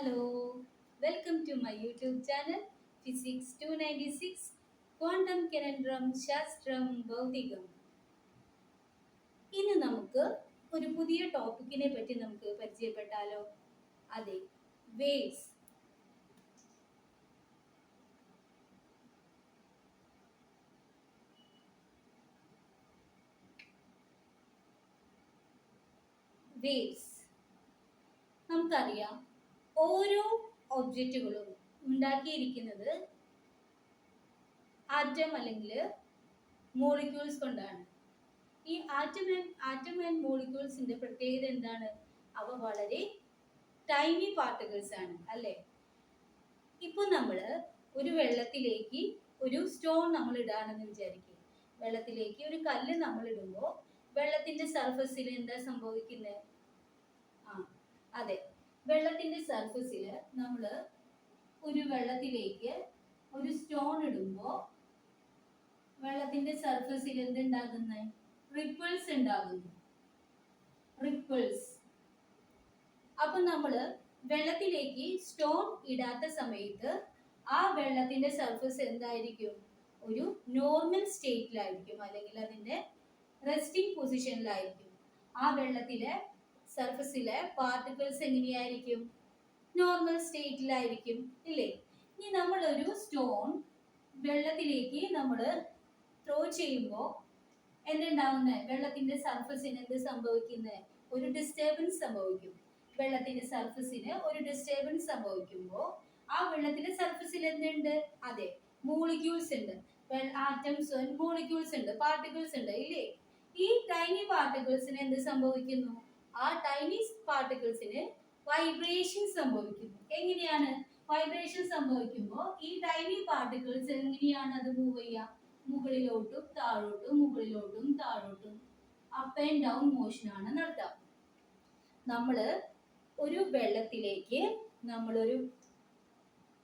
Hello, welcome to my YouTube channel Physics 296 Quantum Conundrum ശാസ്ത്രം ഭൗതികം. ഇന്ന് നമുക്ക് ഒരു പുതിയ ടോപ്പിക്കിനെ പറ്റി നമുക്ക് പരിചയപ്പെട്ടാലോ? അതെ, വേവ്സ്. വേവ്സ് നമുക്കറിയാം, ഓരോ ഒബ്ജക്റ്റുകളും ഉണ്ടാക്കിയിരിക്കുന്നത് ആറ്റം അല്ലെങ്കിൽ മോളിക്യൂൾസ് കൊണ്ടാണ്. ഈ ആറ്റം ആൻഡ് മോളിക്യൂൾസിന്റെ പ്രത്യേകത എന്താണ്? അവ വളരെ ടൈനി പാർട്ടിക്കിൾസ് ആണ്, അല്ലേ? ഇപ്പൊ നമ്മൾ ഒരു വെള്ളത്തിലേക്ക് ഒരു സ്റ്റോൺ നമ്മൾ ഇടാണെന്ന് വിചാരിക്കും. വെള്ളത്തിലേക്ക് ഒരു കല്ല് നമ്മൾ ഇടുമ്പോൾ വെള്ളത്തിന്റെ സർഫസിൽ എന്താ സംഭവിക്കുന്നത്? അതെ, വെള്ളത്തിന്റെ സർഫസിൽ നമ്മൾ ഒരു വെള്ളത്തിലേക്ക് ഒരു സ്റ്റോൺ ഇടുമ്പോൾ വെള്ളത്തിന്റെ സർഫസിൽ എന്തുണ്ടാകുന്നത്? റിപ്പിൾസ് ഉണ്ടാകുന്നു. റിപ്പിൾസ്. അപ്പൊ നമ്മള് വെള്ളത്തിലേക്ക് സ്റ്റോൺ ഇടാത്ത സമയത്ത് ആ വെള്ളത്തിന്റെ സർഫസ് എന്തായിരിക്കും? ഒരു നോർമൽ സ്റ്റേറ്റിലായിരിക്കും, അല്ലെങ്കിൽ അതിന്റെ റെസ്റ്റിംഗ് പൊസിഷനിലായിരിക്കും. ആ വെള്ളത്തിലെ സർഫസിലെ പാർട്ടിക്കിൾസ് എങ്ങനെയായിരിക്കും? നോർമൽ സ്റ്റേറ്റിലായിരിക്കും, ഇല്ലേ? ഇനി നമ്മളൊരു സ്റ്റോൺ വെള്ളത്തിലേക്ക് നമ്മൾ ത്രോ ചെയ്യുമ്പോൾ എന്തുണ്ടാവുന്നത്? വെള്ളത്തിന്റെ സർഫസിന് എന്ത് സംഭവിക്കുന്നത്? ഒരു ഡിസ്റ്റർബൻസ് സംഭവിക്കും. വെള്ളത്തിന്റെ സർഫസിന് ഒരു ഡിസ്റ്റർബൻസ് സംഭവിക്കുമ്പോൾ ആ വെള്ളത്തിന്റെ സർഫസിൽ എന്തുണ്ട്? അതെ, മോളിക്യൂൾസ് ഉണ്ട്. ആറ്റംസ് ആൻഡ് മോളിക്യൂൾസ് ഉണ്ട്, പാർട്ടിക്കിൾസ് ഉണ്ട്, ഇല്ലേ? ഈ ടൈനി പാർട്ടിക്കിൾസിന് എന്ത് സംഭവിക്കുന്നു? ആ ടൈനി പാർട്ടിക്കിൾസിന് വൈബ്രേഷൻ സംഭവിക്കുന്നു. എങ്ങനെയാണ് വൈബ്രേഷൻ സംഭവിക്കുമ്പോൾ ഈ ടൈനി പാർട്ടിക്കിൾസ് എങ്ങനെയാണ് അത് മൂവ് ചെയ്യുക? മുകളിലോട്ടും താഴോട്ടും, മുകളിലോട്ടും താഴോട്ടും, അപ്പ് ആൻഡ് ഡൗൺ മോഷൻ ആണ് നടത്തുക. നമ്മള് ഒരു വെള്ളത്തിലേക്ക് നമ്മളൊരു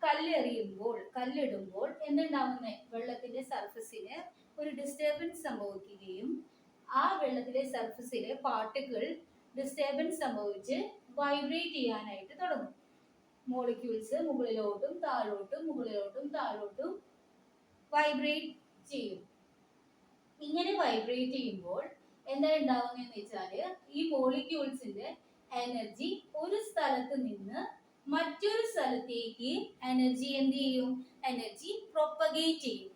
കല്ലിടുമ്പോൾ എന്തുണ്ടാവുന്നത്? വെള്ളത്തിന്റെ സർഫസിന് ഒരു ഡിസ്റ്റർബൻസ് സംഭവിക്കുകയും ആ വെള്ളത്തിലെ സർഫസിലെ പാർട്ടിക്കിൾ ഡിസ്റ്റർബൻസ് സംഭവിച്ച് വൈബ്രേറ്റ് ചെയ്യാനായിട്ട് തുടങ്ങും. മോളിക്യൂൾസ് മുകളിലോട്ടും താഴോട്ടും, മുകളിലോട്ടും താഴോട്ടും വൈബ്രേറ്റ് ചെയ്യും. ഇങ്ങനെ വൈബ്രേറ്റ് ചെയ്യുമ്പോൾ എന്താ ഉണ്ടാവുന്നതെന്ന് വെച്ചാല് ഈ മോളിക്യൂൾസിന്റെ എനർജി ഒരു സ്ഥലത്ത് നിന്ന് മറ്റൊരു സ്ഥലത്തേക്ക് എനർജി എന്ത് ചെയ്യും? എനർജി പ്രൊപ്പഗേറ്റ് ചെയ്യും.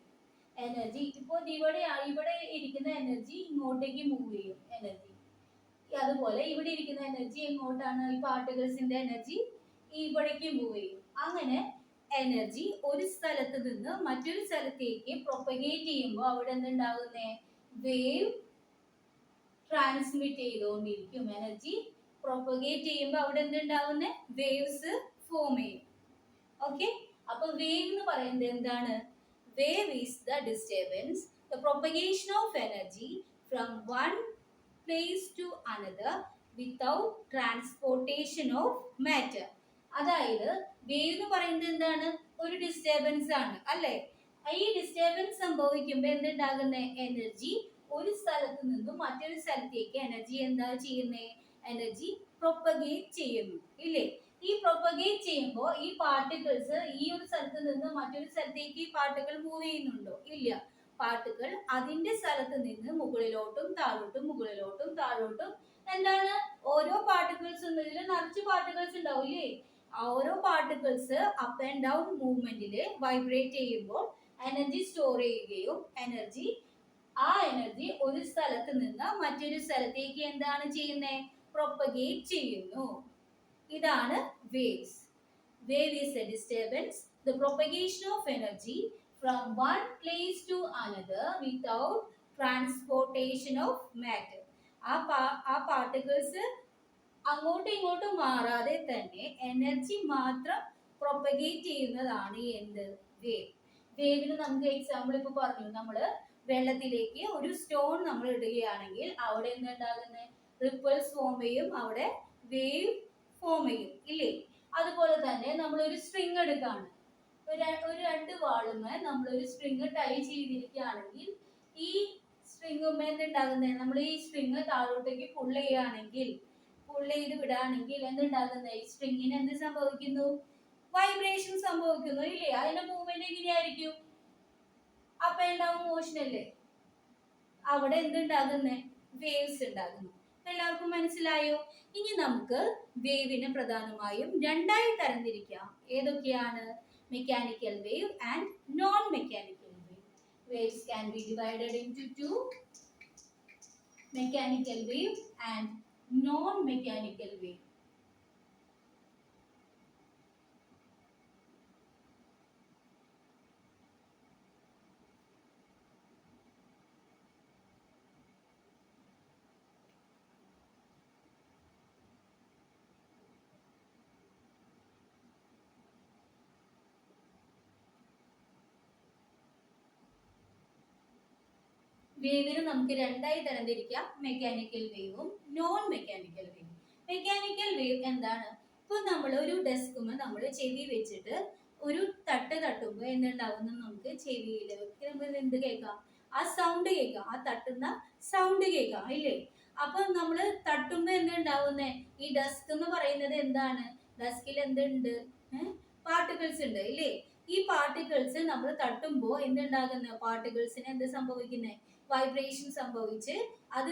എനർജി ഇപ്പോൾ ഇവിടെ ഇരിക്കുന്ന എനർജി ഇങ്ങോട്ടേക്ക് മൂവ് ചെയ്യും. എനർജി അതുപോലെ ഇവിടെ ഇരിക്കുന്ന എനർജി എങ്ങോട്ടാണ്? ഈ പാർട്ടിക്കിൾസിന്റെ എനർജി ഇവിടേക്ക് മൂവ് ചെയ്യും. അങ്ങനെ എനർജി ഒരു സ്ഥലത്ത് നിന്ന് മറ്റൊരു സ്ഥലത്തേക്ക് പ്രൊപ്പഗേറ്റ് ചെയ്യുമ്പോൾ അവിടെ എന്തുണ്ടാകുന്നേ? വേവ് ട്രാൻസ്മിറ്റ് ചെയ്തുകൊണ്ടിരിക്കും. എനർജി പ്രൊപ്പഗേറ്റ് ചെയ്യുമ്പോൾ അവിടെ എന്തുണ്ടാവുന്നേ? വേവ്സ് ഫോം ചെയ്യും. ഓക്കെ, അപ്പൊ വേവ് എന്ന് പറയുന്നത് എന്താണ്? Wave is the disturbance, the propagation of energy from one place to another without transportation of matter. അതായത് വേവ് എന്ന് പറയുന്നത് എന്താണ്? ഒരു ഡിസ്റ്റർബൻസ് ആണ്, അല്ലെ? ഈ ഡിസ്റ്റർബൻസ് സംഭവിക്കുമ്പോൾ എന്തുണ്ടാകുന്നത്? എനർജി ഒരു സ്ഥലത്ത് നിന്നും മറ്റൊരു സ്ഥലത്തേക്ക് എനർജി എന്താ ചെയ്യുന്നത്? എനർജി പ്രൊപ്പഗേറ്റ് ചെയ്യുന്നു, ഇല്ലേ? ഈ പ്രൊപ്പഗേറ്റ് ചെയ്യുമ്പോൾ ഈ പാർട്ടിക്കിൾസ് ഈ ഒരു സ്ഥലത്ത് നിന്ന് മറ്റൊരു സ്ഥലത്തേക്ക് ഈ പാർട്ടിക്കിൾ മൂവ് ചെയ്യുന്നുണ്ടോ? ഇല്ല. പാർട്ടിക്കിൾ അതിന്റെ സ്ഥലത്ത് നിന്ന് മുകളിലോട്ടും താഴോട്ടും, മുകളിലോട്ടും താഴോട്ടും എന്താണ്? ഓരോ പാർട്ടിക്കിൾസും ഇതിൽ നിറച്ച് പാർട്ടിക്കിൾസ് ഉണ്ടാവും, ഇല്ലേ? ഓരോ പാർട്ടിക്കിൾസ് അപ്പ് ആൻഡ് ഡൗൺ മൂവ്മെന്റില് വൈബ്രേറ്റ് ചെയ്യുമ്പോൾ എനർജി സ്റ്റോർ ചെയ്യുകയും ആ എനർജി ഒരു സ്ഥലത്ത് നിന്ന് മറ്റൊരു സ്ഥലത്തേക്ക് എന്താണ് ചെയ്യുന്നത്? പ്രൊപ്പഗേറ്റ് ചെയ്യുന്നു. ഇതാണ് waves. Wave is a disturbance, the propagation of energy from one place to another without transportation of matter. ആ പാർട്ടിക്കിൾസ് അങ്ങോട്ടും ഇങ്ങോട്ടും മാറാതെ തന്നെ എനർജി മാത്രം പ്രൊപ്പഗേറ്റ് ചെയ്യുന്നതാണ് എന്ത്? വേവ്. വേവിന് നമുക്ക് എക്സാമ്പിൾ ഇപ്പൊ പറഞ്ഞു. നമ്മള് വെള്ളത്തിലേക്ക് ഒരു സ്റ്റോൺ നമ്മൾ ഇടുകയാണെങ്കിൽ അവിടെ എന്തുണ്ടാകുന്നത്? റിപ്പിൾസ് ഫോം ചെയ്യും, അവിടെ വേവ് ഫോം ചെയ്യും, ഇല്ലേ? അതുപോലെ തന്നെ നമ്മളൊരു സ്ട്രിങ് എടുക്കാണ്. ഒരു രണ്ട് വാളുമേ നമ്മളൊരു സ്ട്രിങ് ടൈ ചെയ്തിരിക്കുകയാണെങ്കിൽ ഈ സ്ട്രിങ്ങുമേ എന്തുണ്ടാകുന്നത്? നമ്മൾ ഈ സ്ട്രിങ് താഴോട്ടേക്ക് പുൾ പുൾ ചെയ്ത് വിടാണെങ്കിൽ എന്തുണ്ടാകുന്നത്, ഈ സ്ട്രിങ്ങിന് എന്ത് സംഭവിക്കുന്നു, വൈബ്രേഷൻ സംഭവിക്കുന്നു ഇല്ലേ? അതിന്റെ മൂവ്മെന്റ് എങ്ങനെയായിരിക്കും, അപ്പ് ആൻഡ് ഡൗൺ മോഷൻ അല്ലേ? അവിടെ എന്തുണ്ടാകുന്നേ, വേവ്സ് ഉണ്ടാകുന്നു. എല്ലാവർക്കും മനസ്സിലായോ? ഇനി നമുക്ക് വേവിനെ പ്രധാനമായും രണ്ടായി തരംതിരിക്കാം. ഏതൊക്കെയാണ്? Mechanical wave and non mechanical wave. Waves can be divided into two: mechanical wave and non mechanical wave. വേവിനെ നമുക്ക് രണ്ടായി തരംതിരിക്കാം: മെക്കാനിക്കൽ വേവും നോൺ മെക്കാനിക്കൽ വേവും. മെക്കാനിക്കൽ വേവ് എന്താണ്? ഇപ്പൊ നമ്മൾ ഒരു ഡെസ്കുമേ നമ്മൾ ചെവി വെച്ചിട്ട് ഒരു തട്ട് തട്ടുമ്പോൾ എന്തുണ്ടാവുന്ന, നമുക്ക് ചെവിയിൽ എന്ത് കേൾക്കാം, ആ സൗണ്ട് കേൾക്കാം, ആ തട്ടുന്ന സൗണ്ട് കേൾക്കാം ഇല്ലേ? അപ്പൊ നമ്മൾ തട്ടുമ്പോ എന്തുണ്ടാവുന്നേ, ഈ ഡെസ്ക് എന്ന് പറയുന്നത് എന്താണ്, ഡെസ്കിൽ എന്തുണ്ട്, പാർട്ടിക്കിൾസ് ഉണ്ട് ഇല്ലേ? ഈ പാർട്ടിക്കിൾസ് നമ്മൾ തട്ടുമ്പോൾ എന്തുണ്ടാകുന്ന, പാർട്ടിക്കിൾസിന് എന്ത് സംഭവിക്കുന്നത്, വൈബ്രേഷൻ സംഭവിച്ച് അത്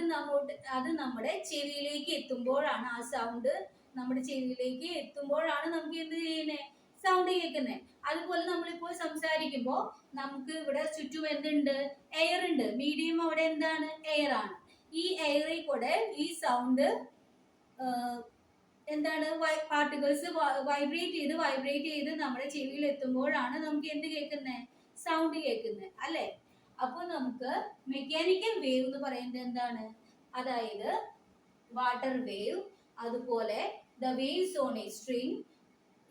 നമ്മുടെ ചെവിയിലേക്ക് എത്തുമ്പോഴാണ്, ആ സൗണ്ട് നമ്മുടെ ചെവിയിലേക്ക് എത്തുമ്പോഴാണ് നമുക്ക് എന്ത് ചെയ്യുന്നത്, സൗണ്ട് കേൾക്കുന്നത്. അതുപോലെ നമ്മളിപ്പോൾ സംസാരിക്കുമ്പോൾ നമുക്ക് ഇവിടെ ചുറ്റും എന്തുണ്ട്, എയർ ഉണ്ട്. മീഡിയം അവിടെ എന്താണ്, എയർ ആണ്. ഈ എയറിൽ കൂടെ ഈ സൗണ്ട് എന്താണ്, പാർട്ടിക്കിൾസ് വൈബ്രേറ്റ് ചെയ്ത് നമ്മുടെ ചെവിയിൽ എത്തുമ്പോഴാണ് നമുക്ക് എന്ത് കേൾക്കുന്നത്, സൗണ്ട് കേൾക്കുന്നത് അല്ലെ? അപ്പോൾ നമുക്ക് മെക്കാനിക്കൽ വേവ് എന്ന് പറയുന്നത് എന്താണ്, അതായത് വാട്ടർ വേവ്, അതുപോലെ the waves on A string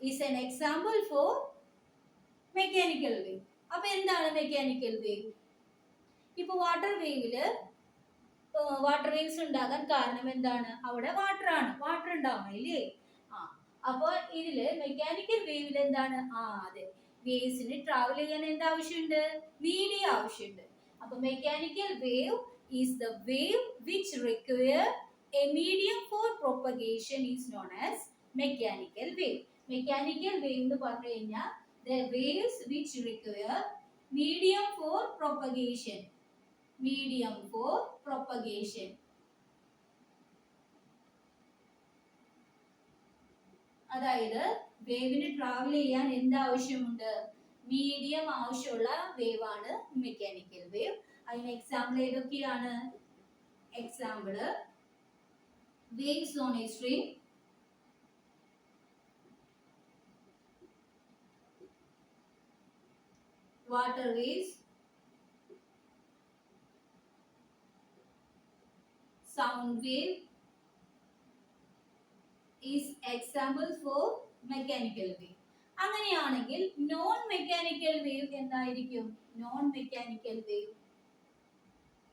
is an example for mechanical wave. അപ്പൊ എന്താണ് മെക്കാനിക്കൽ വേവ്? ഇപ്പൊ വാട്ടർ വേവ്സ് ഉണ്ടാകാൻ കാരണം എന്താണ്, അവിടെ വാട്ടർ ഉണ്ടാവണം ഇല്ലേ? അപ്പൊ ഇതില് മെക്കാനിക്കൽ വേവിൽ എന്താണ്, അതെ, വേവ്സിന് ട്രാവൽ ചെയ്യാൻ എന്ത് ആവശ്യമുണ്ട്, മീഡിയം ആവശ്യമുണ്ട്. അപ്പൊ mechanical wave is the wave which require A medium four propagation is known as mechanical wave. Mechanical wave എന്ന് പറഞ്ഞു കഴിഞ്ഞാൽ the waves which require medium for propagation. അതായത് വേവിന് ട്രാവൽ ചെയ്യാൻ എന്ത് ആവശ്യമുണ്ട്, മീഡിയം ആവശ്യമുള്ള വേവ് ആണ് മെക്കാനിക്കൽ വേവ്. അതിന് എക്സാമ്പിൾ ഏതൊക്കെയാണ്? Example waves on A string, water waves, sound wave is examples for mechanical wave. അങ്ങനെയാണെങ്കിൽ നോൺ മെക്കാനിക്കൽ വേവ് എന്തായിരിക്കും? നോൺ മെക്കാനിക്കൽ വേവ്,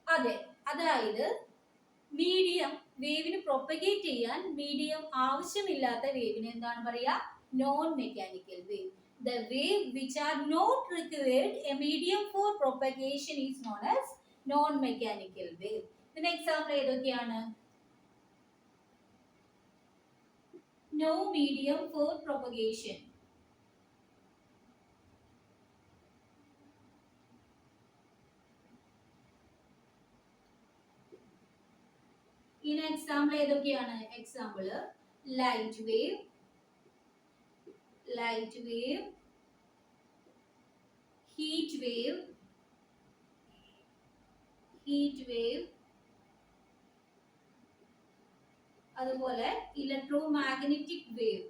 അതെ, അതായത് മീഡിയം, വേവിന് പ്രൊപ്പഗേറ്റ് ചെയ്യാൻ മീഡിയം ആവശ്യമില്ലാത്ത വേവിന് എന്താണ് പറയാ? Non mechanical wave. The wave which are not required a medium for propagation is known as non-mechanical wave. ഇതിന് example ഏതൊക്കെയാണ്? No medium for propagation. ഇതിന് എക്സാമ്പിൾ ഏതൊക്കെയാണ്? Example light wave, heat wave, അതുപോലെ electromagnetic wave.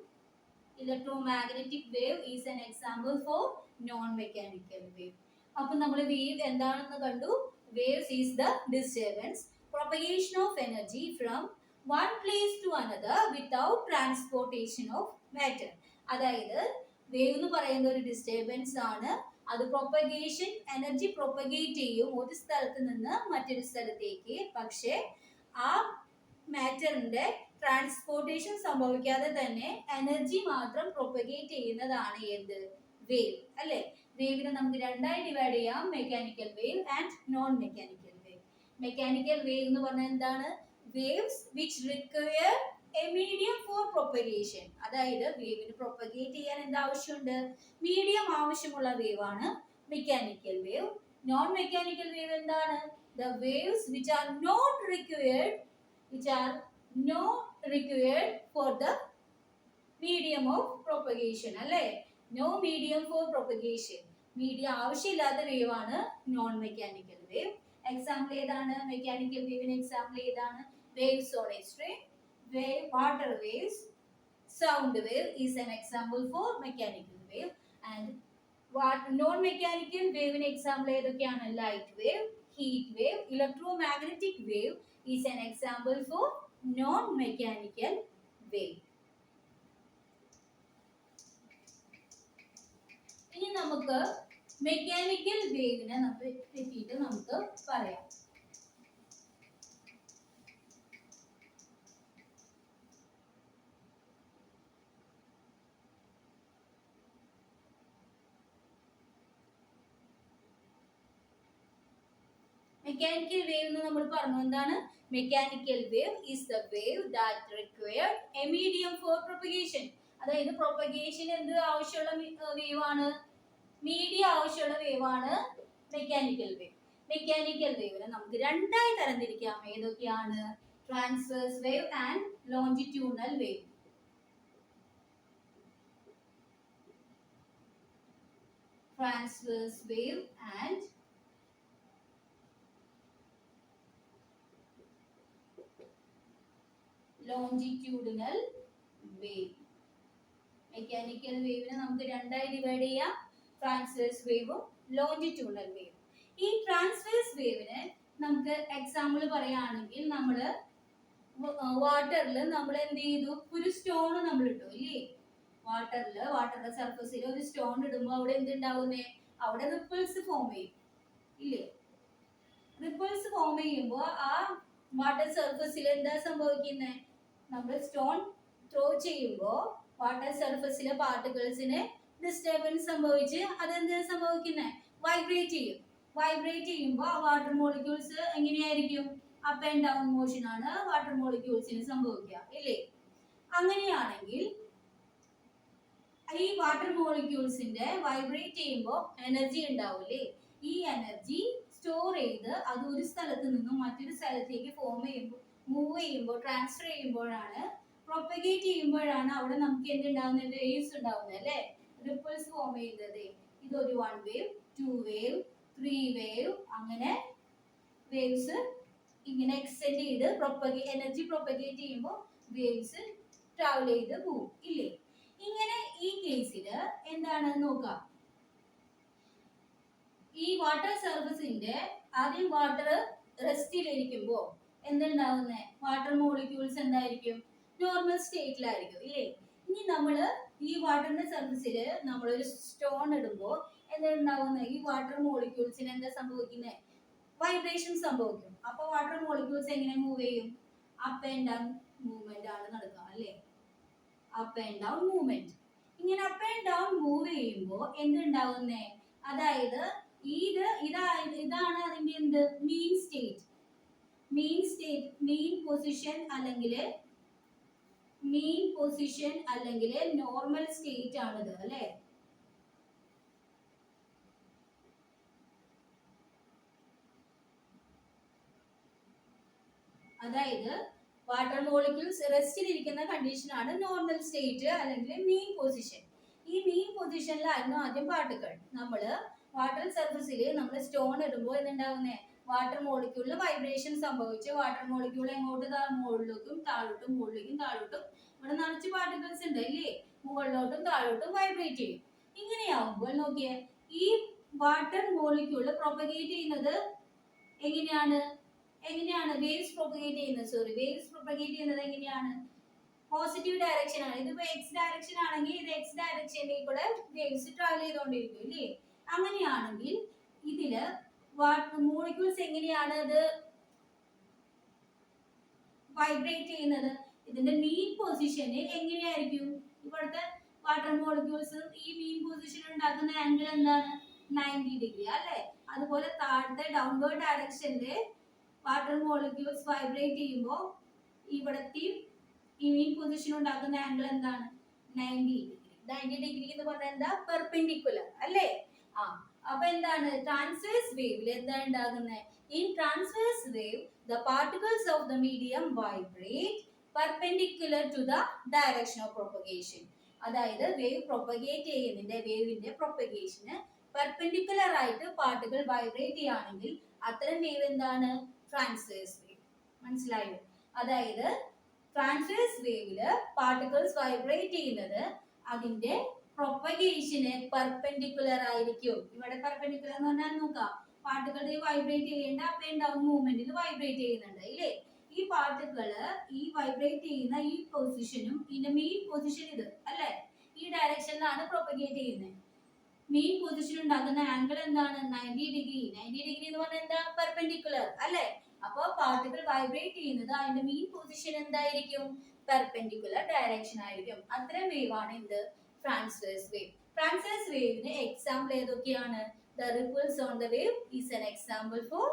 Electromagnetic wave is an example for non-mechanical wave. അപ്പൊ നമ്മൾ wave എന്താണെന്ന് കണ്ടു. Waves is the disturbance, propagation of energy from one place to another without transportation of matter. അതായത് wave എന്ന് പറയുന്ന ഒരു disturbance ആണ്. അത് പ്രൊപ്പഗേഷൻ, എനർജി പ്രൊപ്പഗേറ്റ് ചെയ്യും ഒരു സ്ഥലത്ത് നിന്ന് മറ്റൊരു സ്ഥലത്തേക്ക്. പക്ഷേ ആ മാറ്ററിന്റെ ട്രാൻസ്പോർട്ടേഷൻ സംഭവിക്കാതെ തന്നെ എനർജി മാത്രം പ്രൊപ്പഗേറ്റ് ചെയ്യുന്നതാണ് എന്ത്? വേവ് അല്ലെ? വേവിനെ നമുക്ക് രണ്ടായി ഡിവൈഡ് ചെയ്യാം: mechanical wave and non mechanical wave. Mechanical wave എന്ന് പറഞ്ഞാൽ എന്താണ്? Waves which require A medium four propagation. അതായത് വേവിന് പ്രൊപ്പഗേറ്റ് ചെയ്യാൻ എന്ത് ആവശ്യമുണ്ട്? മീഡിയം ആവശ്യമുള്ള വേവ് ആണ് mechanical wave. Non mechanical wave എന്താണ്? The waves which are not required for the medium of propagation. അല്ലേ? No medium for propagation. Medium ആവശ്യമില്ലാത്ത wave ആണ് നോൺ മെക്കാനിക്കൽ വേവ്. എക്സാമ്പിൾ ഏതാണ്? മെക്കാനിക്കൽ വേവിന് എക്സാമ്പിൾ ഏതാണ്? Waves on a string, water waves, sound wave is an example for mechanical wave. And non-mechanical wave in example ഏതൊക്കെയാണ്? Light wave, heat wave, electromagnetic wave is an example for non-mechanical wave. ഇനി നമുക്ക് mechanical വേവിനെ പറ്റിയിട്ട് നമുക്ക് പറയാം. Mechanical wave എന്ന് നമ്മൾ പറഞ്ഞു എന്താണ്? Mechanical wave is the wave that required A medium four propagation. അതായത് പ്രൊപ്പഗേഷൻ എന്ത് ആവശ്യമുള്ള വേവ് ആണ്? മീഡിയം ആവശ്യമുള്ള വേവ് ആണ് മെക്കാനിക്കൽ വേവ്. മെക്കാനിക്കൽ വേവിനെ നമുക്ക് രണ്ടായി തരംതിരിക്കാം. ഏതൊക്കെയാണ്? Transverse wave and longitudinal wave. Transverse wave and longitudinal wave. Mechanical വേവിനെ നമുക്ക് രണ്ടായി ഡിവൈഡ് ചെയ്യാം. ട്രാൻസ്വേഴ്സ് വേവും ലോഞ്ചിറ്റ്യൂഡിനൽ വേവും. ഈ ട്രാൻസ്വേഴ്സ് വേവിന് നമുക്ക് എക്സാമ്പിൾ പറയുകയാണെങ്കിൽ നമ്മൾ വാട്ടറിൽ നമ്മൾ എന്ത് ചെയ്തു? ഒരു സ്റ്റോൺ നമ്മൾ ഇട്ടു ഇല്ലേ? വാട്ടറിന്റെ സർഫസിൽ ഒരു സ്റ്റോൺ ഇടുമ്പോൾ അവിടെ എന്തുണ്ടാവുന്നേ? അവിടെ റിപ്പിൾസ് ഫോം ചെയ്യും ഇല്ലേ? റിപ്പിൾസ് ഫോം ചെയ്യുമ്പോൾ ആ വാട്ടർ സർഫസിൽ എന്താ സംഭവിക്കുന്നത്? നമ്മൾ സ്റ്റോൺ ത്രോ ചെയ്യുമ്പോൾ വാട്ടർ സർഫസിലെ പാർട്ടിക്കിൾസിന് ഡിസ്റ്റർബൻസ് സംഭവിച്ച് അതെന്താ സംഭവിക്കുന്നത്? വൈബ്രേറ്റ് ചെയ്യും. വൈബ്രേറ്റ് ചെയ്യുമ്പോൾ ആ വാട്ടർ മോളിക്യൂൾസ് എങ്ങനെയായിരിക്കും? അപ്പ് ആൻഡ് ഡൗൺ മോഷൻ ആണ് വാട്ടർ മോളിക്യൂൾസിന് സംഭവിക്കുക ഇല്ലേ? അങ്ങനെയാണെങ്കിൽ ഈ വാട്ടർ മോളിക്യൂൾസിന്റെ വൈബ്രേറ്റ് ചെയ്യുമ്പോൾ എനർജി ഉണ്ടാവില്ലേ? ഈ എനർജി സ്റ്റോർ ചെയ്ത് അത് ഒരു സ്ഥലത്ത് നിന്നും മറ്റൊരു സ്ഥലത്തേക്ക് മൂവ് ചെയ്യുമ്പോൾ ട്രാൻസ്ഫർ ചെയ്യുമ്പോഴാണ്, പ്രൊപ്പഗേറ്റ് ചെയ്യുമ്പോഴാണ് അവിടെ നമുക്ക് എന്തുണ്ടാവുന്നത്? വേവ്സ് ഉണ്ടാവുന്നത് അല്ലേ? റിപ്പിൾസ് ഫോം ചെയ്യുന്നത്. ഇതൊരു 1 വേവ്, 2 വേവ്, 3 വേവ്, അങ്ങനെ വേവ്സ് ഇങ്ങനെ എക്സ്റ്റെൻഡ് ചെയ്ത് എനർജി പ്രൊപ്പഗേറ്റ് ചെയ്യുമ്പോൾ വേവ്സ് ട്രാവൽ ചെയ്ത് പോകും ഇല്ലേ? ഇങ്ങനെ ഈ കേസിൽ എന്താണെന്ന് നോക്കാം. ഈ വാട്ടർ സർഫസിന്റെ ആദ്യം വാട്ടർ റെസ്റ്റിലിരിക്കുമ്പോൾ എന്തുണ്ടാവുന്നേ? വാട്ടർ മോളിക്യൂൾസ് എന്തായിരിക്കും? നോർമൽ സ്റ്റേറ്റിലായിരിക്കും ഇല്ലേ? ഇനി നമ്മൾ ഈ വാട്ടറിന്റെ സർഫസിൽ നമ്മളൊരു സ്റ്റോൺ ഇടുമ്പോൾ എന്തുണ്ടാവുന്നത്? ഈ വാട്ടർ മോളിക്യൂൾസിന് എന്താ സംഭവിക്കുന്നത്? വൈബ്രേഷൻ സംഭവിക്കും. അപ്പൊ വാട്ടർ മോളിക്യൂൾസ് എങ്ങനെ മൂവ് ചെയ്യും? അപ്പ് ആൻഡ് ഡൗൺ മൂവ്മെന്റ് ആണ് നടക്കുക അല്ലേ? Up and down movement. ഇങ്ങനെ അപ്പ് ആൻഡ് ഡൗൺ മൂവ് ചെയ്യുമ്പോൾ എന്തുണ്ടാവുന്നേ? അതായത് ഇതാണ് അതിന്റെ എന്ത്? മീൻ സ്റ്റേറ്റ്. മീൻ പൊസിഷൻ അല്ലെങ്കിൽ നോർമൽ സ്റ്റേറ്റ് ആണിത് അല്ലേ? അതായത് വാട്ടർ മോളിക്യൂൾസ് റെസ്റ്റിലിരിക്കുന്ന കണ്ടീഷൻ ആണ് നോർമൽ സ്റ്റേറ്റ് അല്ലെങ്കിൽ മീൻ പൊസിഷൻ. ഈ മീൻ പൊസിഷനിലായിരുന്നു ആദ്യം പാർട്ടിക്കിൾ. നമ്മള് വാട്ടർ സർഫസിൽ നമ്മൾ സ്റ്റോൺ ഇടുമ്പോൾ എന്തുണ്ടാവുന്നേ? വാട്ടർ മോളിക്യൂളിൽ വൈബ്രേഷൻ സംഭവിച്ച് വാട്ടർ മോളിക്യൂൾ എങ്ങോട്ട്? മുകളിലേക്കും താഴോട്ടും, മുകളിലേക്കും താഴോട്ടും. ഇവിടെ നിറച്ച് പാർട്ടിക്കിൾസ് ഉണ്ട് അല്ലേ? മുകളിലോട്ടും താഴോട്ടും വൈബ്രേറ്റ് ചെയ്യും. ഇങ്ങനെയാവുമ്പോൾ നോക്കിയേ, ഈ വാട്ടർ മോളിക്യൂൾ പ്രൊപ്പഗേറ്റ് ചെയ്യുന്നത് എങ്ങനെയാണ്? വേവ്സ് പ്രൊപ്പഗേറ്റ് ചെയ്യുന്നത് എങ്ങനെയാണ്? പോസിറ്റീവ് ഡയറക്ഷൻ ആണ്. ഇതിപ്പോ എക്സ് ഡയറക്ഷൻ ആണെങ്കിൽ ഇത് എക്സ് ഡയറക്ഷനിൽ കൂടെ വേവ്സ് ട്രാവൽ ചെയ്തുകൊണ്ടിരിക്കും ഇല്ലേ? അങ്ങനെയാണെങ്കിൽ ഇതില് മോളിക്യൂൾസ് എങ്ങനെയാണ് അത് വൈബ്രേറ്റ് ചെയ്യുന്നത്? ഇതിന്റെ മീൻ പൊസിഷന് എങ്ങനെയായിരിക്കും? ഇവിടുത്തെ വാട്ടർ മോളിക്യൂൾസ് ഈ മീൻ പൊസിഷൻ ഉണ്ടാക്കുന്ന ആംഗിൾ എന്താണ്? 90 ഡിഗ്രി അല്ലേ? അതുപോലെ താഴത്തെ ഡൗൺവേർഡ് ഡയറക്ഷനില് വാട്ടർ മോളിക്യൂൾസ് വൈബ്രേറ്റ് ചെയ്യുമ്പോൾ ഇവിടത്തെയും ഈ മീൻ പൊസിഷൻ ഉണ്ടാക്കുന്ന ആംഗിൾ എന്താണ്? 90 ഡിഗ്രി. 90 ഡിഗ്രി എന്ന് പറഞ്ഞാൽ എന്താ? പെർപെൻഡിക്കുലർ അല്ലേ? ആ അപ്പൊ എന്താണ്? ട്രാൻസ്വേഴ്സ് വേവിൽ എന്താ ഉണ്ടാകുന്നത്? In transverse wave the particles of the medium vibrate perpendicular to the direction of propagation. അതായത് വേവ് പ്രൊപ്പഗേറ്റ് ചെയ്യുന്നതിന്റെ വേവിന്റെ പ്രൊപ്പഗേഷന് പെർപെൻഡിക്കുലർ ആയിട്ട് പാർട്ടിക്കിൾ വൈബ്രേറ്റ് ചെയ്യുകയാണെങ്കിൽ അത്തരം വേവ് എന്താണ്? Transverse wave. മനസ്സിലായോ? അതായത് ട്രാൻസ്വേഴ്സ് വേവില് പാർട്ടിക്കിൾസ് വൈബ്രേറ്റ് ചെയ്യുന്നത് അതിന്റെ പ്രൊപ്പഗേഷന് പെർപെൻഡിക്കുലർ ആയിരിക്കും. ഇവിടെ പെർപെൻഡിക്കുലർ എന്ന് പറഞ്ഞാൽ നോക്കാം, പാർട്ടിക്കിൾ വൈബ്രേറ്റ് ചെയ്യേണ്ട അപ്പൊ ഉണ്ടാവും മൂവ്മെന്റിൽ വൈബ്രേറ്റ് ചെയ്യുന്നുണ്ട് ഇല്ലേ? ഈ പാർട്ടിക്കിള് ഈ വൈബ്രേറ്റ് ചെയ്യുന്ന ഈ പൊസിഷനും ഇതിന്റെ മെയിൻ പൊസിഷൻ ഇത് അല്ലെ, ഈ ഡയറക്ഷനിലാണ് പ്രൊപ്പഗേറ്റ് ചെയ്യുന്നത്. മെയിൻ പൊസിഷൻ ഉണ്ടാക്കുന്ന ആംഗിൾ എന്താണ്? 90 ഡിഗ്രി. 90 ഡിഗ്രി എന്ന് പറഞ്ഞാൽ എന്താ? പെർപെൻഡിക്കുലർ അല്ലെ? അപ്പൊ പാർട്ടിക്കിൾ വൈബ്രേറ്റ് ചെയ്യുന്നത് അതിന്റെ മെയിൻ പൊസിഷൻ എന്തായിരിക്കും? പെർപെൻഡിക്കുലർ ഡയറക്ഷൻ ആയിരിക്കും. അത്തരം വേവ് ആണ് എന്ത്? Transverse wave. ട്രാൻസ്വേഴ്സ് വേവിന് എക്സാമ്പിൾ ഏതൊക്കെയാണ്? The ripples on the wave is an example for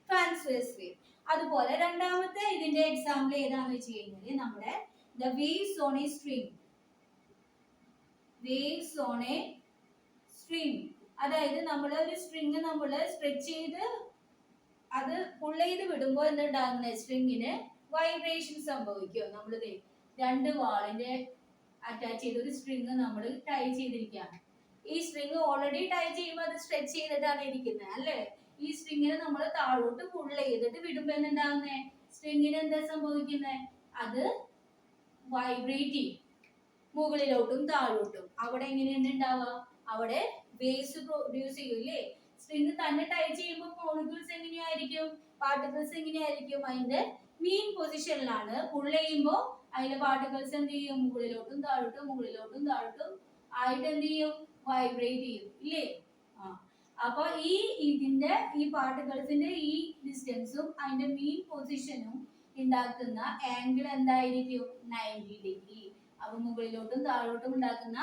transverse wave. അതുപോലെ രണ്ടാമത്തെ ഇതിന്റെ എക്സാമ്പിൾ ഏതാണെന്ന് വെച്ച് കഴിഞ്ഞാൽ നമ്മുടെ the waves on a string. Waves on a string. അതായത് നമ്മൾ ഒരു സ്ട്രിങ് നമ്മൾ സ്ട്രെച്ച് ചെയ്ത് അത് പുൾ ചെയ്ത് വിടുമ്പോൾ എന്തുണ്ടാകുന്നത്? സ്ട്രിങ്ങിന് വൈബ്രേഷൻ സംഭവിക്കും. നമ്മൾ രണ്ട് വാളിന്റെ അറ്റാച്ച് ചെയ്ത ഒരു സ്ട്രിങ് നമ്മൾ ടൈ ചെയ്തിരിക്കുകയാണ്. ഈ സ്ട്രിങ് ഓൾറെഡി ടൈ ചെയ്യുമ്പോൾ അത് സ്ട്രെച്ച് ചെയ്തിട്ടാണ് ഇരിക്കുന്നത് അല്ലേ? ഈ സ്ട്രിങ്ങിനെ നമ്മൾ താഴോട്ട് പുൾ ചെയ്തിട്ട് വിടുമ്പോൾ എന്തുണ്ടാകുന്നേ? സ്ട്രിങ്ങിന് എന്താ സംഭവിക്കുന്നത്? അത് വൈബ്രേറ്റ് ചെയ്യും മുകളിലോട്ടും താഴോട്ടും. അവിടെ എങ്ങനെയാണ് ഉണ്ടാവുക? അവിടെ വേവ്സ് പ്രൊഡ്യൂസ് ചെയ്യും ഇല്ലേ? സ്ട്രിങ് തന്നെ ടൈ ചെയ്യുമ്പോൾ മോളിക്യൂൾസ് എങ്ങനെയായിരിക്കും? പാർട്ടിക്കിൾസ് എങ്ങനെയായിരിക്കും? അതിന്റെ മെയിൻ പൊസിഷനിലാണ്. പുൾ ചെയ്യുമ്പോൾ അതിലെ പാർട്ടിക്കിൾസ് എന്ത് ചെയ്യും? മുകളിലോട്ടും താഴോട്ടും മുകളിലോട്ടും താഴോട്ടും ആയിട്ട് എന്ത് ചെയ്യും? വൈബ്രേറ്റ് ചെയ്യും ഇല്ലേ? അപ്പൊ ഇതിന്റെ ഈ പാർട്ടിക്കിൾസിന്റെ ഈ ഡിസ്റ്റൻസും അതിന്റെ മെയിൻ പൊസിഷനും ഉണ്ടാക്കുന്ന ആംഗിൾ എന്തായിരിക്കും? 90 ഡിഗ്രി. അപ്പൊ മുകളിലോട്ടും താഴോട്ടും ഉണ്ടാക്കുന്ന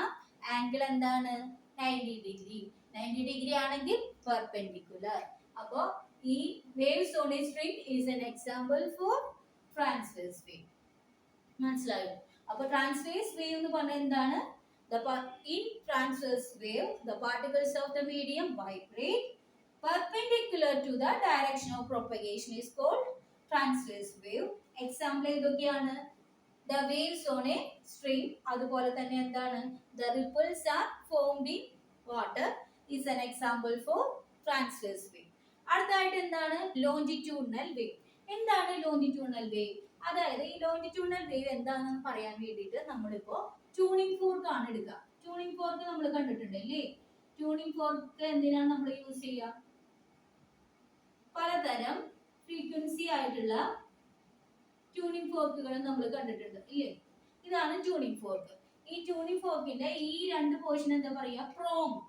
ആംഗിൾ എന്താണ്? 90 ഡിഗ്രി. 90 ഡിഗ്രി ആണെങ്കിൽ പെർപെൻഡിക്കുലർ. അപ്പൊ ഈ waves on A string is an example for transverse wave. മനസ്സിലായോ? അപ്പൊ ട്രാൻസ്വേഴ്സ് വേവ് എന്ന് പറഞ്ഞാൽ എന്താണ്? In transverse wave, the particles of the medium vibrate perpendicular to the direction of propagation is called transverse wave. Example ഏതൊക്കെയാണ്? The waves on a string. അതുപോലെ തന്നെ എന്താണ്? The ripples are formed in water is an example for transverse wave. അടുത്തായിട്ട് എന്താണ്? Longitudinal wave. എന്താണ് longitudinal wave? അതായത് ഈ longitudinal wave എന്താണെന്ന് പറയാൻ വേണ്ടിയിട്ട് നമ്മളിപ്പോ ട്യൂണിംഗ് ഫോർക്ക് ആണ് എടുക്കുക. ട്യൂണിംഗ് ഫോർക്ക് നമ്മൾ കണ്ടിട്ടുണ്ട് അല്ലേ? ട്യൂണിംഗ് ഫോർക്ക് എന്തിനാണ് നമ്മൾ യൂസ് ചെയ്യുക? പലതരം ഫ്രീക്വൻസി ആയിട്ടുള്ള ട്യൂണിംഗ് ഫോർക്കുകൾ നമ്മൾ കണ്ടിട്ടുണ്ട് ഇല്ലേ? ഇതാണ് ട്യൂണിംഗ് ഫോർക്ക്. ഈ ട്യൂണിംഗ് ഫോർക്കിന്റെ ഈ രണ്ട് പോർഷൻ എന്താ പറയാ? പ്രോങ്.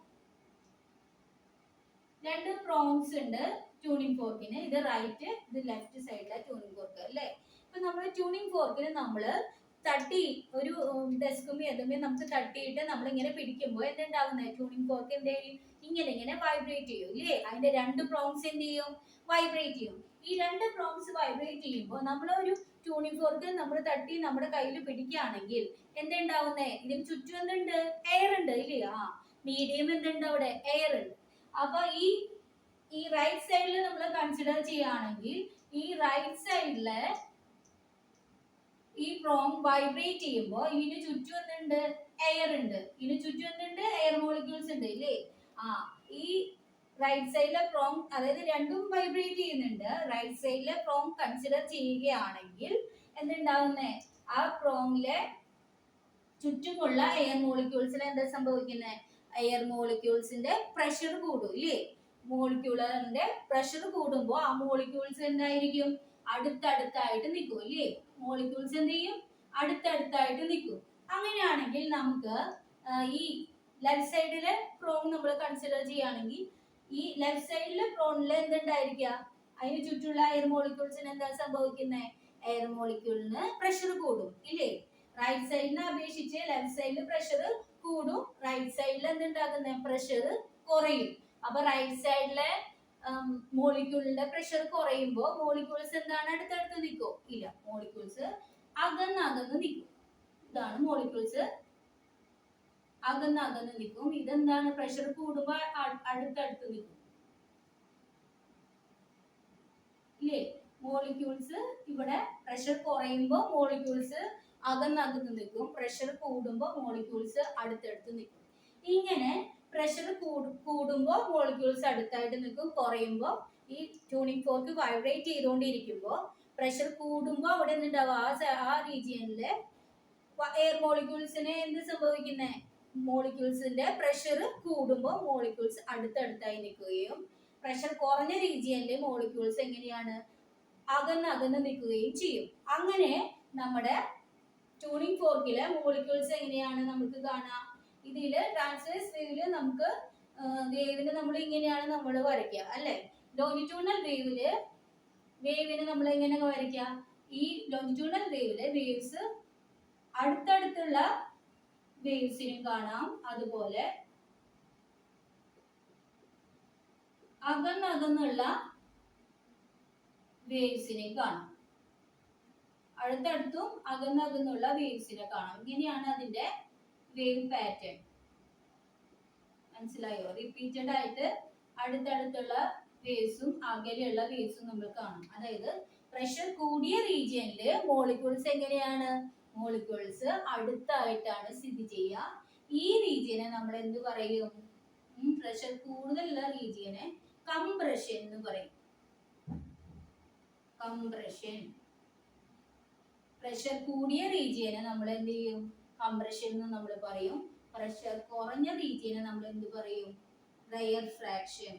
രണ്ട് പ്രോങ്സ് ഉണ്ട് ട്യൂണിംഗ് ഫോർക്കിന്. ഇത് റൈറ്റ്, ഇത് ലെഫ്റ്റ് സൈഡിലെ ട്യൂണിംഗ് ഫോർക്ക് അല്ലേ? ഇപ്പൊ നമ്മൾ ട്യൂണിംഗ് ഫോർക്കിന് നമ്മള് തട്ടി ഒരു ഡെസ്കുമേ അതുമേ നമുക്ക് തട്ടിയിട്ട് നമ്മൾ ഇങ്ങനെ പിടിക്കുമ്പോൾ എന്തുണ്ടാവുന്നത്? ട്യൂണിംഗ് ഫോർക്ക് എന്ത് ചെയ്യും? ഇങ്ങനെ വൈബ്രേറ്റ് ചെയ്യും ഇല്ലേ? അതിന്റെ രണ്ട് പ്രോങ്സ് എന്ത് ചെയ്യും? വൈബ്രേറ്റ് ചെയ്യും. ഈ രണ്ട് പ്രോങ്സ് വൈബ്രേറ്റ് ചെയ്യുമ്പോൾ നമ്മളൊരു ട്യൂണിംഗ് ഫോർക്ക് നമ്മൾ തട്ടി നമ്മുടെ കയ്യിൽ പിടിക്കുകയാണെങ്കിൽ എന്തുണ്ടാവുന്നേ? ഇതിന് ചുറ്റും എന്തുണ്ട്? എയർ ഉണ്ട് ഇല്ലേ? മീഡിയം എന്തുണ്ട്? അവിടെ എയർ ഉണ്ട്. അപ്പൊ ഈ റൈറ്റ് സൈഡിൽ നമ്മൾ കൺസിഡർ ചെയ്യുകയാണെങ്കിൽ ഈ റൈറ്റ് സൈഡിലെ ഈ പ്രോങ് വൈബ്രേറ്റ് ചെയ്യുമ്പോൾ ഇതിന് ചുറ്റും എന്തുണ്ട്? എയർ ഉണ്ട്. ഇതിന് ചുറ്റും എന്തുണ്ട്? എയർ മോളിക്യൂൾസ് ഉണ്ട് ഇല്ലേ? ഈ റൈറ്റ് സൈഡിലെ പ്രോങ്, അതായത് രണ്ടും വൈബ്രേറ്റ് ചെയ്യുന്നുണ്ട്. റൈറ്റ് സൈഡിലെ പ്രോങ് കൺസിഡർ ചെയ്യുകയാണെങ്കിൽ എന്തുണ്ടാവുന്നേ? ആ പ്രോങ്ങിലെ ചുറ്റുമുള്ള എയർ മോളിക്യൂൾസിന് എന്താ സംഭവിക്കുന്നത്? എയർ മോളിക്യൂൾസിന്റെ പ്രഷർ കൂടും ഇല്ലേ? മോളിക്യൂളിന്റെ പ്രഷർ കൂടുമ്പോൾ ആ മോളിക്യൂൾസ് എന്തായിരിക്കും? അടുത്തടുത്തായിട്ട് നിൽക്കും ഇല്ലേ? മോളിക്യൂൾസ് എന്ത് ചെയ്യും? അടുത്തടുത്തായിട്ട് നിൽക്കും. അങ്ങനെയാണെങ്കിൽ നമുക്ക് ഈ ലെഫ്റ്റ് സൈഡിലെ പ്രോങ് നമ്മൾ കൺസിഡർ ചെയ്യുകയാണെങ്കിൽ ഈ ലെഫ്റ്റ് സൈഡിലെ പ്രോണിൽ എന്തുണ്ടായിരിക്കുക? അതിന് ചുറ്റുള്ള എയർ മോളിക്യൂൾസിന് എന്താ സംഭവിക്കുന്നത്? എയർ മോളിക്യൂളിന് പ്രഷർ കൂടും ഇല്ലേ? റൈറ്റ് സൈഡിനെ അപേക്ഷിച്ച് ലെഫ്റ്റ് സൈഡിൽ പ്രഷർ കൂടും, റൈറ്റ് സൈഡിൽ എന്തുണ്ടാക്കുന്നത്? പ്രഷർ കുറയും. അപ്പൊ റൈറ്റ് സൈഡിലെ മോളിക്യൂളിന്റെ പ്രഷർ കുറയുമ്പോൾ മോളിക്യൂൾസ് എന്താണ്? അടുത്തടുത്ത് നിൽക്കും ഇല്ല? മോളിക്യൂൾസ് അകന്ന് നിൽക്കും. ഇതാണ് മോളിക്യൂൾസ് അകന്ന് നിൽക്കും. ഇതെന്താണ്? പ്രഷർ കൂടുമ്പോൾ അടുത്തടുത്ത് നിൽക്കും ഇല്ലേ? മോളിക്യൂൾസ് ഇവിടെ പ്രഷർ കുറയുമ്പോൾ മോളിക്യൂൾസ് അകന്ന് നിൽക്കും. പ്രഷർ കൂടുമ്പോൾ മോളിക്യൂൾസ് അടുത്തടുത്ത് നിൽക്കും. ഇങ്ങനെ പ്രഷർ കൂടുമ്പോൾ മോളിക്യൂൾസ് അടുത്തായിട്ട് നിൽക്കും. കുറയുമ്പോൾ ഈ ട്യൂണിംഗ് ഫോർക്ക് വൈബ്രേറ്റ് ചെയ്തുകൊണ്ടിരിക്കുമ്പോൾ പ്രഷർ കൂടുമ്പോൾ അവിടെ നിന്നുണ്ടാവും ആ റീജിയനിലെ എയർ മോളിക്യൂൾസിന് എന്ത് സംഭവിക്കുന്നത്? മോളിക്യൂൾസിന്റെ പ്രഷർ കൂടുമ്പോൾ മോളിക്യൂൾസ് അടുത്തടുത്തായി നിൽക്കുകയും പ്രഷർ കുറഞ്ഞ റീജിയനിലെ മോളിക്യൂൾസ് എങ്ങനെയാണ്? അകന്ന് നിൽക്കുകയും ചെയ്യും. അങ്ങനെ നമ്മുടെ ട്യൂണിംഗ് ഫോർക്കിലെ മോളിക്യൂൾസ് എങ്ങനെയാണ് നമുക്ക് കാണാം? ഇതില് ട്രാൻസ്വേഴ്സ് വേവില് നമുക്ക് വേവിന് നമ്മൾ ഇങ്ങനെയാണ് നമ്മൾ വരയ്ക്കുക അല്ലെ? ലോങ്ങിറ്റ്യൂണൽ വേവിന് നമ്മൾ എങ്ങനെ വരയ്ക്കുക? ഈ ലോങ്ങിറ്റ്യൂണൽ വേവില് വേവ്സ് അടുത്തടുത്തുള്ള വേവ്സിനും കാണാം, അതുപോലെ അകന്നുള്ള വേവ്സിനെയും കാണാം. അടുത്തടുത്തും അകന്നുള്ള വേവ്സിനെ കാണാം. ഇങ്ങനെയാണ് അതിന്റെ വേവ് പാറ്റേൺ. മനസ്സിലായോ? റിപ്പീറ്റഡ് ആയിട്ട് അടുത്തടുത്തുള്ള വേവ്സും അകലെയുള്ള വേവ്സും നമ്മൾ കാണും. അതായത് പ്രഷർ കൂടിയ റീജിയനില് മോളിക്യൂൾസ് എങ്ങനെയാണ്? മോളിക്യൂൾസ് അടുത്തായിട്ടാണ് സ്ഥിതി ചെയ്യുക. ഈ റീജിയനെ നമ്മൾ എന്ത് പറയും? പ്രഷർ കൂടുതലുള്ള റീജിയനെ കംപ്രഷൻ എന്ന് പറയും. കംപ്രഷൻ. പ്രഷർ കൂടിയ റീജിയനെ നമ്മൾ എന്ത് ചെയ്യും? കംപ്രഷൻ എന്ന് നമ്മൾ പറയും. പ്രഷർ കുറഞ്ഞ റീജിയനെ നമ്മൾ എന്ത് പറയും? Rare fraction.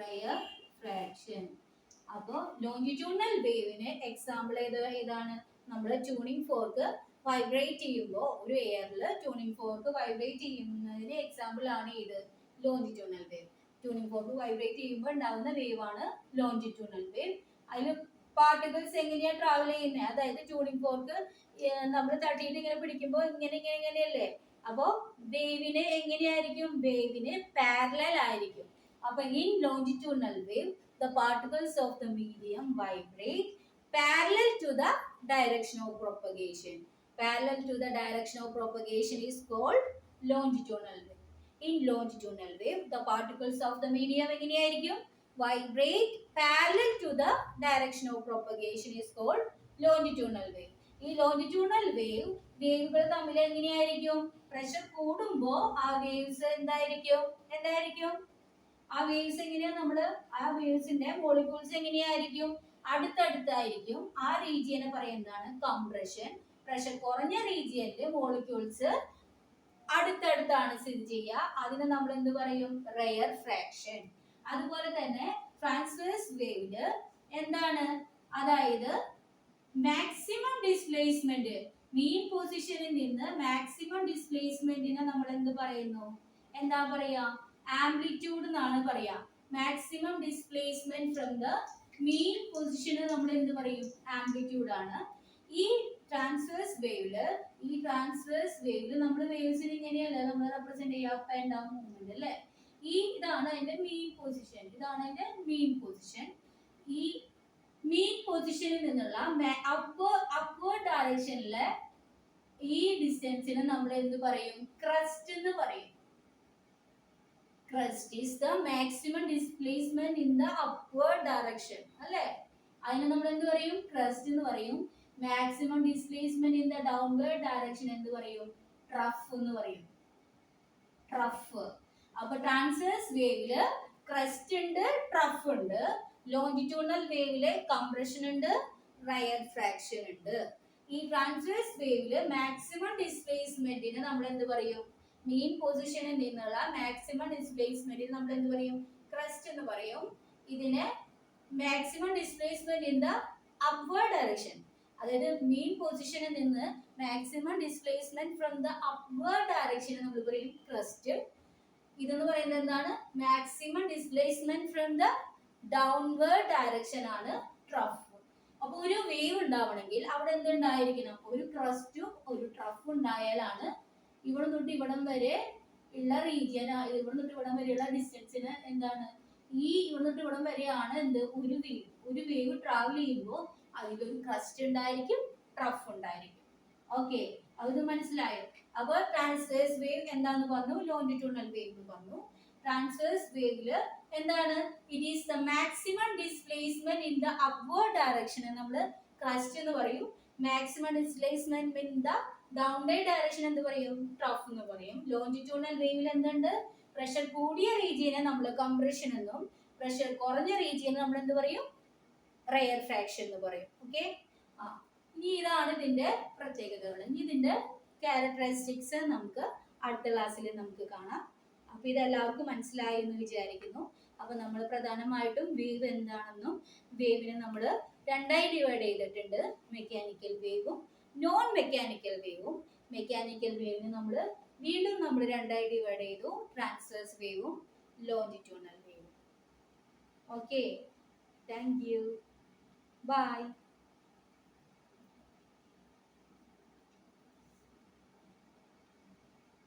Rare fraction. അപ്പോൾ ലോങ്ങിറ്റ്യൂണൽ വേവിന് എക്സാമ്പിൾ ഏതാണ്? നമ്മൾ ട്യൂണിംഗ് ഫോർക്ക് വൈബ്രേറ്റ് ചെയ്യുമ്പോൾ ഒരു എയറിൽ ട്യൂണിംഗ് ഫോർക്ക് വൈബ്രേറ്റ് ചെയ്യുന്നതിന് എക്സാമ്പിൾ ആണ് ഇത് longitudinal wave. Tuning fork vibrate ചെയ്യുമ്പോൾ ഉണ്ടാകുന്ന വേവ് ആണ് ലോഞ്ചിറ്റ്യൂണൽ വേവ്. അതിൽ പാർട്ടിക്കിൾസ് എങ്ങനെയാണ് ട്രാവൽ ചെയ്യുന്നത്? അതായത് ട്യൂണിംഗ് ഫോർക്ക് നമ്മൾ തട്ടിയിട്ട് ഇങ്ങനെ പിടിക്കുമ്പോൾ ഇങ്ങനെയല്ലേ? അപ്പോൾ വേവിന് എങ്ങനെയായിരിക്കും? വേവിന് പാരലൽ ആയിരിക്കും. അപ്പൊ in longitudinal wave the particles of the medium vibrate parallel to the direction of propagation. Parallel to the direction of propagation is called longitudinal wave. In longitudinal wave, the particles of the medium എങ്ങനെയായിരിക്കും? Vibrate parallel to the direction of propagation is called longitudinal wave. ഈ longitudinal wave വേവുകൾ തമ്മിൽ എങ്ങനെയായിരിക്കും? Pressure കൂടുമ്പോൾ ആ waves എന്തായിരിക്കും? ആ waves എങ്ങനെയാ? ആ വേവ്സിന്റെ മോളിക്യൂൾസ് എങ്ങനെയായിരിക്കും? അടുത്തടുത്തായിരിക്കും. ആ റീജിയനെ പറയുന്നതാണ് കംപ്രഷൻ. പ്രഷർ കുറഞ്ഞ റീജിയനിൽ മോളിക്യൂൾസ് അടുത്തടുത്താണ് സ്ഥിതി ചെയ്യുക. അതിനെ നമ്മൾ എന്ത് പറയും? Rare fraction. അതുപോലെ തന്നെ ട്രാൻസ്വേഴ്സ് വേവില് എന്താണ്? അതായത് മാക്സിമം ഡിസ്പ്ലേസ്മെന്റ്, മീൻ പൊസിഷനിൽ നിന്ന് മാക്സിമം ഡിസ്പ്ലേസ്മെന്റിനെ നമ്മൾ എന്ത് പറയുന്നു? എന്താ പറയാ? ആംപ്ലിറ്റ്യൂഡ് എന്നാണ് പറയാ. Maximum displacement from the mean പൊസിഷന് നമ്മൾ എന്ത് പറയും? ആംപ്ലിറ്റ്യൂഡ് ആണ്. ഈ ട്രാൻസ്വേഴ്സ് വേവില് നമ്മൾ വേവ്സിന് ഇങ്ങനെയല്ല നമ്മൾ റെപ്രസെന്റ് ചെയ്യുക, അപ്പ് ആൻഡ് ഡൗൺ മൂവ്മെന്റ് അല്ലേ? ഇതാണ് അതിന്റെ മീൻ പൊസിഷൻ. ഈ മീൻ പൊസിഷനിൽ നിന്നുള്ള അപ്വേർഡ് ഡയറക്ഷനിലെ ഈ ഡിസ്റ്റൻസിന് നമ്മൾ എന്ത് പറയും? ക്രസ്റ്റ് എന്ന് പറയും. Crust is the maximum displacement in the upward direction. അല്ലേ? അതിനെ നമ്മൾ എന്ത് പറയും? ക്രസ്റ്റ് എന്ന് പറയും. Maximum displacement in the downward direction എന്ത് പറയും? ട്രഫ് എന്ന് പറയും. ട്രഫ്. അപ്പൊ ട്രാൻസ്വേഴ്സ് വേവില് ക്രസ്റ്റ് ഉണ്ട്, ട്രഫ് ഉണ്ട്. ലോഞ്ചിറ്റ്യൂണൽ വേവില് കംപ്രഷൻ ഉണ്ട്, റെയർ ഫ്രാക്ഷൻ ഉണ്ട്. ഈ ട്രാൻസ്വേഴ്സ് വേവില് മാക്സിമം ഡിസ്പ്ലേസ്മെന്റിന് നമ്മൾ എന്ത് പറയും? മീൻ പൊസിഷനിൽ നിന്നുള്ള മാക്സിമം ഡിസ്പ്ലേസ്മെന്റ് നമ്മൾ എന്ത് പറയും? ക്രസ്റ്റ് എന്ന് പറയും. ഇതിനെ maximum displacement in the upward direction, അതായത് മീൻ പൊസിഷനിൽ നിന്ന് maximum displacement from the upward direction നമ്മൾ പറയും ക്രസ്റ്റ്. ഇതെന്ന് പറയുന്നത് എന്താണ്? Maximum displacement from the downward direction ആണ് ട്രഫ്. അപ്പൊ ഒരു വേവ് ഉണ്ടാവണമെങ്കിൽ അവിടെ എന്തുണ്ടായിരിക്കണം? ഒരു ക്രസ്റ്റും ഒരു ട്രഫ് ഉണ്ടായാലാണ് ഇവിടെ തൊട്ട് ഇവിടം വരെ ഉള്ള റീജിയൻ, ഇവിടെ തൊട്ട് ഇവിടം വരെയുള്ള ഡിസ്റ്റൻസിന് എന്താണ്? ഇവിടെ തൊട്ട് ഇവിടം വരെയാണ് ഒരു വേവ്. ഒരു വേവ് ട്രാവൽ ചെയ്യുമ്പോൾ അതിലൊരു ക്രസ്റ്റ് ഉണ്ടായിരിക്കും, ട്രഫ് ഉണ്ടായിരിക്കും. ഓക്കെ, അത് മനസ്സിലായോ? അപ്പോൾ ട്രാൻസ്വേഴ്സ് വേവ് എന്താന്ന് പറഞ്ഞു, ലോഞ്ചിറ്റ്യൂണൽ വേവ് എന്ന് പറഞ്ഞു. ട്രാൻസ്വേഴ്സ് വേവില് എന്താണ്, it is the maximum displacement in the upward direction നമ്മൾ ക്രസ്റ്റ് എന്ന് പറയും. Maximum displacement in the downward direction എന്ത് പറയും, ട്രഫ് എന്ന് പറയും. ലോഞ്ചിറ്റ്യൂണൽ വേവിൽ എന്തുണ്ട്, പ്രഷർ കൂടിയ റീജിയനെ നമ്മൾ കംപ്രഷൻ എന്നും പ്രഷർ കുറഞ്ഞ റീജിയനെ നമ്മൾ എന്ത് പറയും, റെയർ ഫ്രാക്ഷൻ എന്ന് പറയും. ഓക്കെ, ഇനി ഇതാണ് ഇതിന്റെ പ്രത്യേകതകൾ. ഇനി ഇതിന്റെ ക്യാരക്ടറിസ്റ്റിക്സ് നമുക്ക് അടുത്ത ക്ലാസ്സിൽ നമുക്ക് കാണാം. അപ്പൊ ഇതെല്ലാവർക്കും മനസ്സിലായി എന്ന് വിചാരിക്കുന്നു. അപ്പൊ നമ്മൾ പ്രധാനമായിട്ടും വേവ് എന്താണെന്നും വേവിനെ നമ്മൾ രണ്ടായി ഡിവൈഡ് ചെയ്തിട്ടുണ്ട്, മെക്കാനിക്കൽ വേവും നോൺ മെക്കാനിക്കൽ വേവും. മെക്കാനിക്കൽ വേവിനെ നമ്മൾ വീണ്ടും നമ്മൾ രണ്ടായി ഡിവൈഡ് ചെയ്തു, ട്രാൻസ്വേഴ്സ് വേവും ലോഞ്ചിറ്റ്യൂണൽ വേവും. Okay, thank you, by.